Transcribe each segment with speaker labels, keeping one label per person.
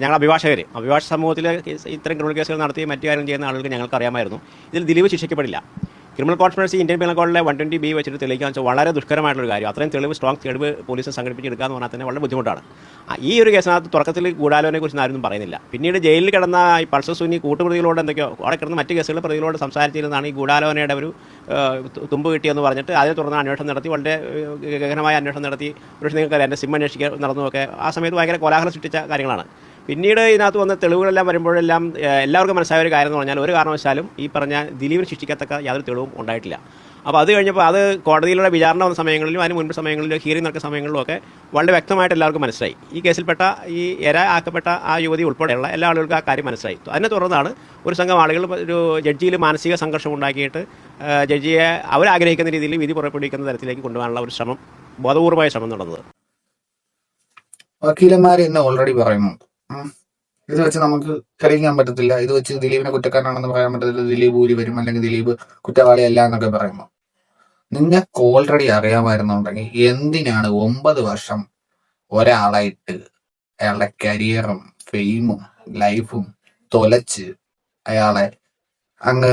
Speaker 1: ഞങ്ങൾ അഭിഭാഷക സമൂഹത്തിൽ ഇത്തരം ക്രിമിനൽ കേസുകൾ നടത്തി മറ്റു കാര്യം ചെയ്യുന്ന ആളുകൾക്ക് ഞങ്ങൾക്ക് അറിയാമായിരുന്നു ഇതിൽ ദിലീപ് ശിക്ഷിക്കപ്പെടില്ല. ക്രിമിനൽ കോൺസ്പിറസി ഇന്ത്യൻ പീനൽ കോഡിലെ 120B വെച്ചിട്ട് തെളിയിക്കാൻ വെച്ചാൽ വളരെ ദുഷ്കരമായിട്ടുള്ള കാര്യം. അത്രയും സ്ട്രോങ് തെളിവ് പോലീസ് സംഘടിപ്പിച്ചെടുക്കുക എന്ന് പറഞ്ഞാൽ തന്നെ വളരെ ബുദ്ധിമുട്ടാണ്. ഈ ഒരു കേസിനകത്ത് തുടക്കത്തിൽ ഗൂഢാലോചനയെ കുറിച്ച് ആരും പറയുന്നില്ല. പിന്നീട് ജയിലിൽ കിടന്ന ഈ പൾസർ സുന്നി കൂട്ടുപ്രതികളോട് എന്തൊക്കെയോ അവിടെ കിടന്ന മറ്റ് കേസുകൾ പ്രതികളോട് സംസാരിച്ചിരുന്നതാണ് ഈ ഗൂഢാലോചനയുടെ ഒരു തുമ്പ് കിട്ടിയെന്ന് പറഞ്ഞിട്ട് അതിനെ തുടർന്ന് അന്വേഷണം നടത്തി, വളരെ ഗഹനമായ അന്വേഷണം നടത്തി. പക്ഷേ നിങ്ങൾക്ക് എൻ്റെ സിം അന്വേഷിക്കാൻ നടന്നതൊക്കെ ആ സമയത്ത് ഭയങ്കര കോലാഹലം സൃഷ്ടിച്ച കാര്യങ്ങളാണ്. പിന്നീട് ഇതിനകത്ത് വന്ന തെളിവുകളെല്ലാം വരുമ്പോഴെല്ലാം എല്ലാവർക്കും മനസ്സിലായ ഒരു കാര്യം എന്ന് പറഞ്ഞാൽ ഒരു കാരണവശാലും ഈ പറഞ്ഞ ദിലീപിന് ശിക്ഷിക്കത്തക്ക യാതൊരു തെളിവും ഉണ്ടായിട്ടില്ല. അപ്പോൾ അത് കഴിഞ്ഞപ്പോൾ അത് കോടതിയിലുള്ള വിചാരണ വന്ന സമയങ്ങളിലും അതിന് മുൻപ് സമയങ്ങളിലും ഹിയറിംഗ് നടക്കുന്ന സമയങ്ങളിലും ഒക്കെ വളരെ വ്യക്തമായിട്ട് എല്ലാവർക്കും മനസ്സിലായി. ഈ കേസിൽപ്പെട്ട ഈ ആക്കപ്പെട്ട ആ യുവതി ഉൾപ്പെടെയുള്ള എല്ലാ ആളുകൾക്കും ആ കാര്യം മനസ്സിലായി. അതിനെ തുടർന്നാണ് ഒരു സംഘം ആളുകൾ ഒരു ജഡ്ജിയിൽ മാനസിക സംഘർഷം ഉണ്ടാക്കിയിട്ട് ജഡ്ജിയെ അവരാഗ്രഹിക്കുന്ന രീതിയിൽ വിധി പുറപ്പെടുവിക്കുന്ന തരത്തിലേക്ക് കൊണ്ടുപോകാനുള്ള ഒരു ശ്രമം, ബോധപൂർവമായ ശ്രമം നടന്നത്.
Speaker 2: വക്കീലന്മാർ ഇന്ന് ഓൾറെഡി പറയുന്നുണ്ട്, ഇത് വെച്ച് നമുക്ക് തെളിയിക്കാൻ പറ്റത്തില്ല, ഇത് വെച്ച് ദിലീപിനെ കുറ്റക്കാരനാണെന്ന് പറയാൻ പറ്റത്തില്ല, ദിലീപ് ഊരി വരും, അല്ലെങ്കിൽ ദിലീപ് കുറ്റവാളിയല്ല എന്നൊക്കെ പറയുന്നു. നിങ്ങൾക്ക് ഓൾറെഡി അറിയാമായിരുന്നുണ്ടെങ്കിൽ എന്തിനാണ് 9 വർഷം ഒരാളായിട്ട് അയാളുടെ കരിയറും ഫെയിമും ലൈഫും തൊലച്ച് അയാളെ അങ്ങ്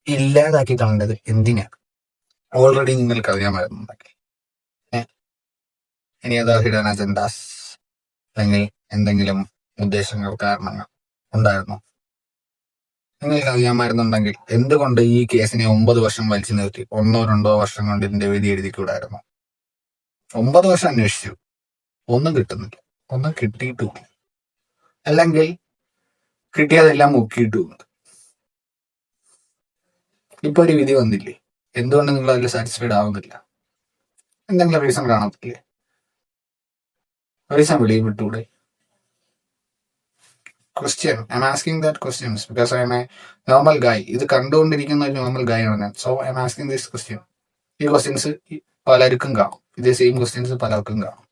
Speaker 2: ഇല്ലാതാക്കി കളഞ്ഞത്? എന്തിനാ? ഓൾറെഡി നിങ്ങൾക്ക് അറിയാമായിരുന്നുണ്ടെങ്കിൽ ഇനി അത് ഹിഡൻ അജൻഡാസ് അല്ലെങ്കിൽ എന്തെങ്കിലും ഉദ്ദേശങ്ങൾ, കാരണങ്ങൾ ഉണ്ടായിരുന്നു? നിങ്ങൾക്ക് അറിയാമായിരുന്നുണ്ടെങ്കിൽ എന്തുകൊണ്ട് ഈ കേസിനെ 9 വർഷം വലിച്ചു നിർത്തി 1 or 2 വർഷം കൊണ്ട് ഇതിന്റെ വിധി എഴുതിക്കൂടായിരുന്നു? 9 വർഷം അന്വേഷിച്ചു, ഒന്നും കിട്ടുന്നില്ല, ഒന്നും കിട്ടിയിട്ടുമില്ല, അല്ലെങ്കിൽ കിട്ടിയതെല്ലാം മുക്കിയിട്ടുമുണ്ട്. ഇപ്പൊ ഒരു വിധി വന്നില്ലേ, എന്തുകൊണ്ട് നിങ്ങൾ അതിൽ സാറ്റിസ്ഫൈഡ് ആവുന്നില്ല? എന്തെങ്കിലും റീസൺ കാണത്തില്ലേ? റീസൺ വെളിയിൽവിട്ടൂടെ? Question. I'm asking that questions because I'm a normal guy. ഇത് കണ്ടുകൊണ്ടിരിക്കുന്ന ഒരു നോർമൽ ഗായ് ആണ് ഞാൻ. So I am asking this question. ഈ ക്വസ്റ്റ്യൻസ് പലർക്കും കാണും, ഇതേ സെയിം ക്വസ്റ്റ്യൻസ് പലർക്കും കാണും.